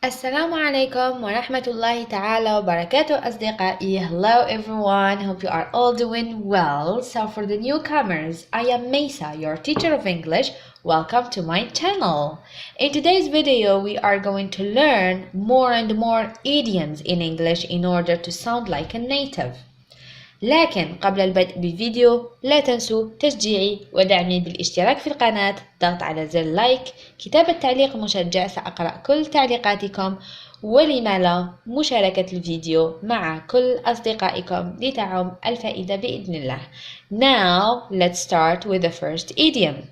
السلام عليكم ورحمة الله تعالى وبركاته أصدقائي. Hello everyone, hope you are all doing well. So for the newcomers, I am Mesa, your teacher of English. Welcome to my channel. In today's video, we are going to learn more and more idioms in English in order to sound like a native. لكن قبل البدء بالفيديو لا تنسوا تشجيعي ودعمي بالاشتراك في القناة، ضغط على زر لايك، كتابة تعليق مشجع، سأقرأ كل تعليقاتكم، ولما لا مشاركة الفيديو مع كل أصدقائكم لتعم الفائدة بإذن الله. Now let's start with the first idiom.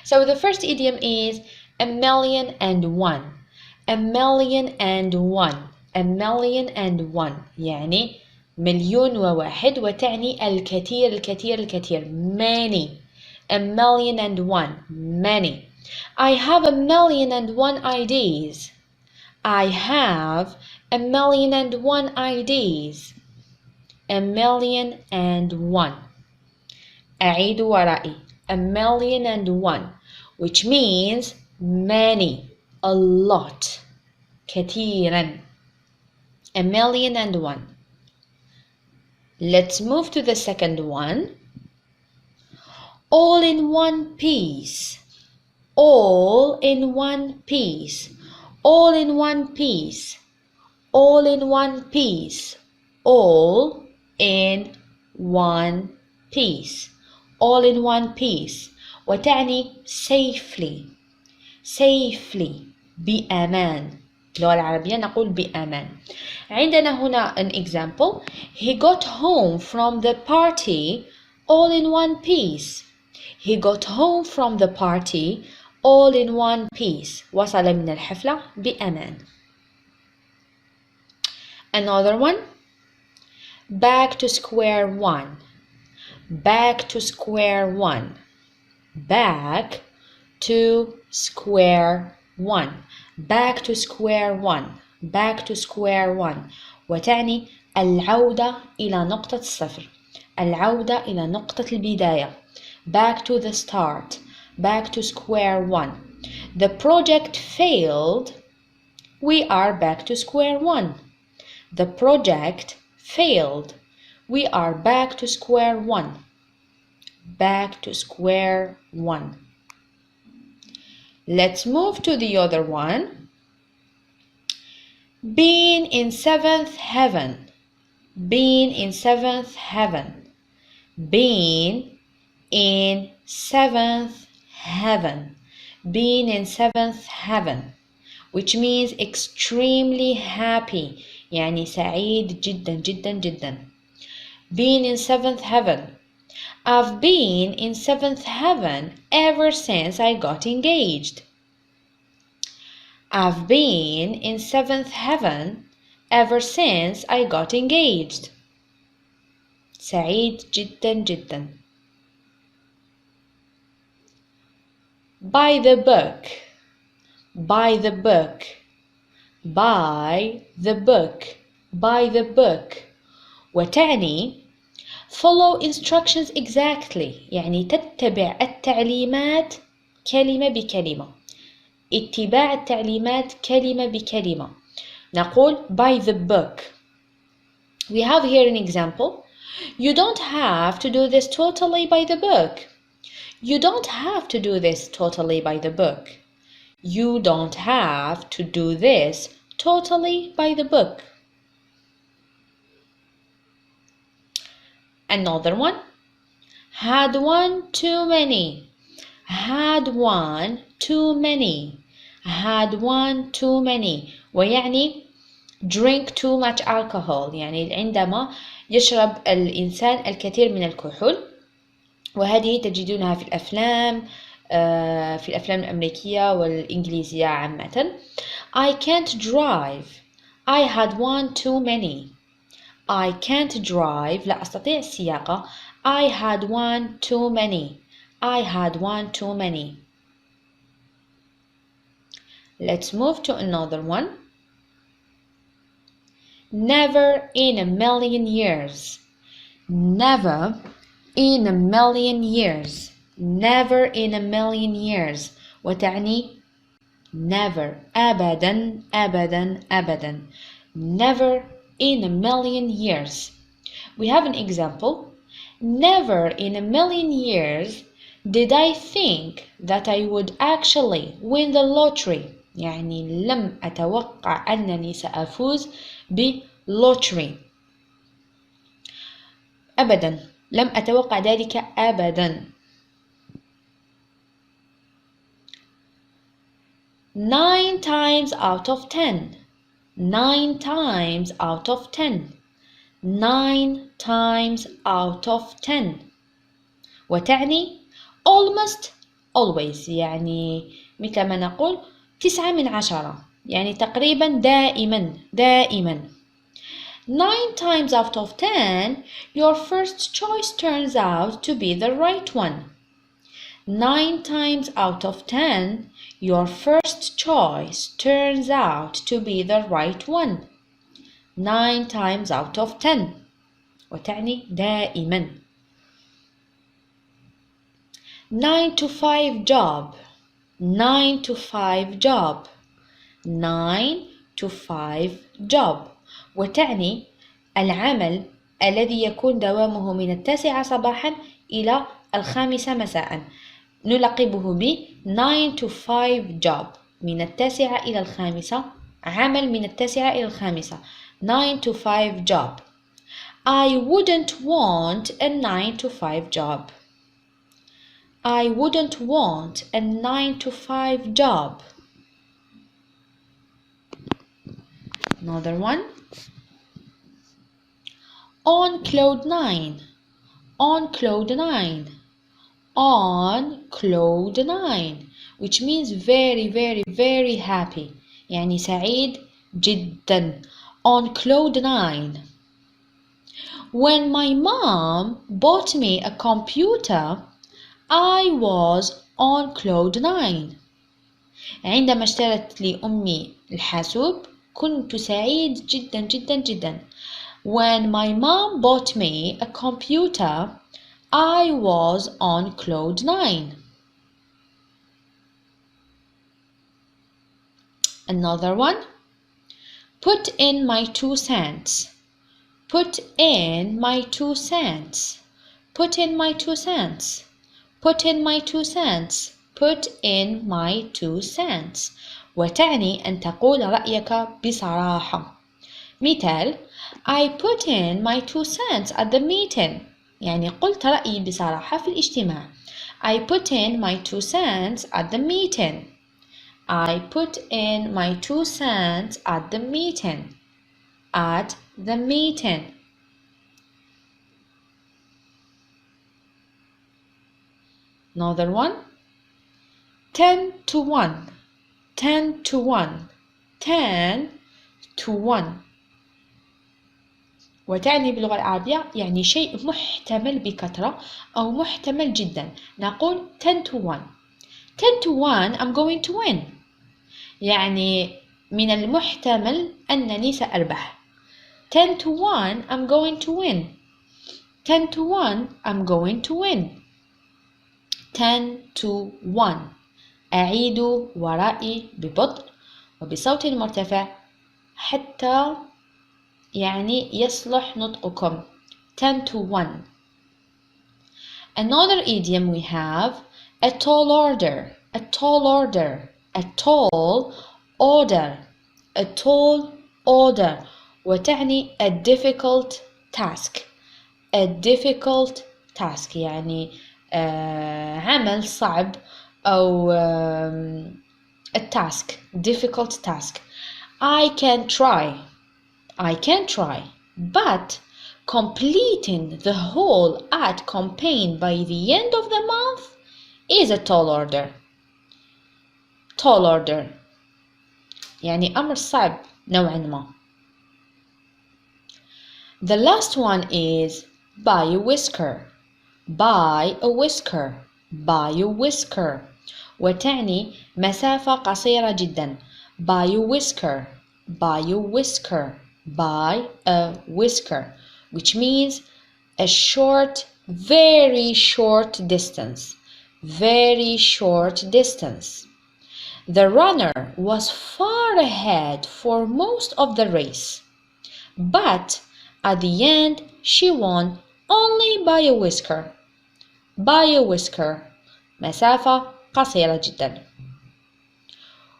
So the first idiom is a million and one. A million and one. A million and one يعني مليون وواحد، وتعني الكثير الكثير الكثير. Many. A million and one. Many. I have a million and one ideas. I have a million and one ideas. A million and one. أعيد ورائي. A million and one, which means many, a lot, كثيرا. A million and one. Let's move to the second one. All in one piece. All in one piece. All in one piece. All in one piece. All in one piece. All in one piece. وتعني safely. Safely. بأمان. باللغة العربية نقول بأمان. عندنا هنا an example. He got home from the party all in one piece. He got home from the party all in one piece. وصل من الحفلة بأمان. Another one. Back to square one. Back to square one. Back to square one. Back to square one. Back to square one. وتعني العودة إلى نقطة الصفر. العودة إلى نقطة البداية. Back to the start. Back to square one. The project failed. We are back to square one. The project failed. We are back to square one. Back to square one. Let's move to the other one. Being in seventh heaven. Being in seventh heaven. Being in seventh heaven. Being in seventh heaven, which means extremely happy. يعني سعيد جدا جدا جدا. Being in seventh heaven. I've been in seventh heaven ever since I got engaged. I've been in seventh heaven ever since I got engaged. سعيد جدا جدا. By the book. By the book. By the book. By the book. وتعني follow instructions exactly. يعني تتبع التعليمات كلمة بكلمة. اتباع التعليمات كلمة بكلمة. نقول by the book. We have here an example. You don't have to do this totally by the book. You don't have to do this totally by the book. You don't have to do this totally by the book. Another one. Had one too many. Had one too many. Had one too many. ويعني drink too much alcohol. يعني عندما يشرب الإنسان الكثير من الكحول. وهذه تجدونها في الأفلام في الأفلام الأمريكية والإنجليزية عامة. I can't drive. I had one too many. I can't drive. لا أستطيع السياقة. I had one too many. I had one too many. Let's move to another one. Never in a million years. Never in a million years. Never in a million years. وتعني never أبدا أبدا أبدا never in a million years. We have an example. Never in a million years did I think that I would actually win the lottery. يعني لم أتوقع أنني سأفوز بلوتري. أبدا لم أتوقع ذلك أبدا. 9 times out of 10. 9 times out of 10. 9 times out of 10. وتعني almost always يعني مثل ما نقول 9 من 10 يعني تقريبا دائما دائما. 9 times out of 10 your first choice turns out to be the right one. 9 times out of 10 your first choice turns out to be the right one. 9 times out of 10 وتعني دائما. 9 to 5 job. 9 to 5 job. 9 to 5 job وتعني العمل الذي يكون دوامه من 9 صباحا إلى 5 مساء. نلقبه ب 9 to 5 job. من 9 إلى 5 عمل من 9 إلى 5. 9 to 5 job. I wouldn't want a 9 to 5 job. I wouldn't want a 9 to 5 job. Another one. On cloud 9. On cloud 9. On cloud 9 which means very very very happy يعني سعيد جدا. On cloud 9. When my mom bought me a computer I was on cloud 9. عندما اشترت لي أمي الحاسوب كنت سعيد جدا جدا جدا. When my mom bought me a computer I was on cloud 9. Another one. Put in my 2 cents. Put in my 2 cents. Put in my 2 cents. Put in my 2 cents. Put in my 2 cents وتعني أن تقول رأيك بصراحة. مثال I put in my 2 cents at the meeting يعني قلت رأيي بصراحة في الاجتماع. I put in my 2 cents at the meeting. I put in my 2 cents at the meeting. At the meeting. Another one. 10 to 1. 10 to 1. 10 to 1 وتعني باللغة العربية يعني شيء محتمل بكثرة أو محتمل جدا. نقول 10 to 1. 10 to 1 I'm going to win يعني من المحتمل أنني سأربح. 10 to 1 I'm going to win. 10 to 1 I'm going to win. 10 to 1. أعيد ورائي ببطء وبصوت مرتفع حتى يعني يصلح نطقكم. 10 to 1. Another idiom we have a tall order. A tall order. A tall order. A tall order وتعني a difficult task. A difficult task يعني عمل صعب أو a task. Difficult task. I can try. I can try. But completing the whole ad campaign by the end of the month is a tall order. Tall order يعني أمر صعب نوعا ما. The last one is buy a whisker. Buy a whisker. Buy a whisker وتعني مسافة قصيرة جدا. Buy a whisker. Buy a whisker. Buy a whisker which means a short, very short distance. Very short distance. The runner was far ahead for most of the race, but at the end she won only by a whisker. By a whisker. مسافة قصيرة جدا.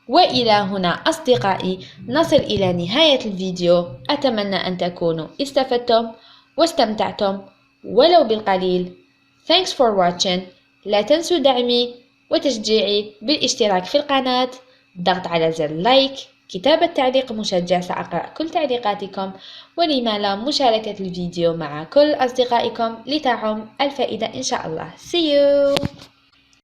وإلى هنا أصدقائي نصل إلى نهاية الفيديو. أتمنى أن تكونوا استفدتم واستمتعتم ولو بالقليل. Thanks for watching. لا تنسوا دعمي وتشجيعي بالاشتراك في القناة، ضغط على زر لايك، كتابة تعليق مشجع، سأقرأ كل تعليقاتكم، ولما لا مشاركة الفيديو مع كل أصدقائكم لتعم الفائدة إن شاء الله. See you!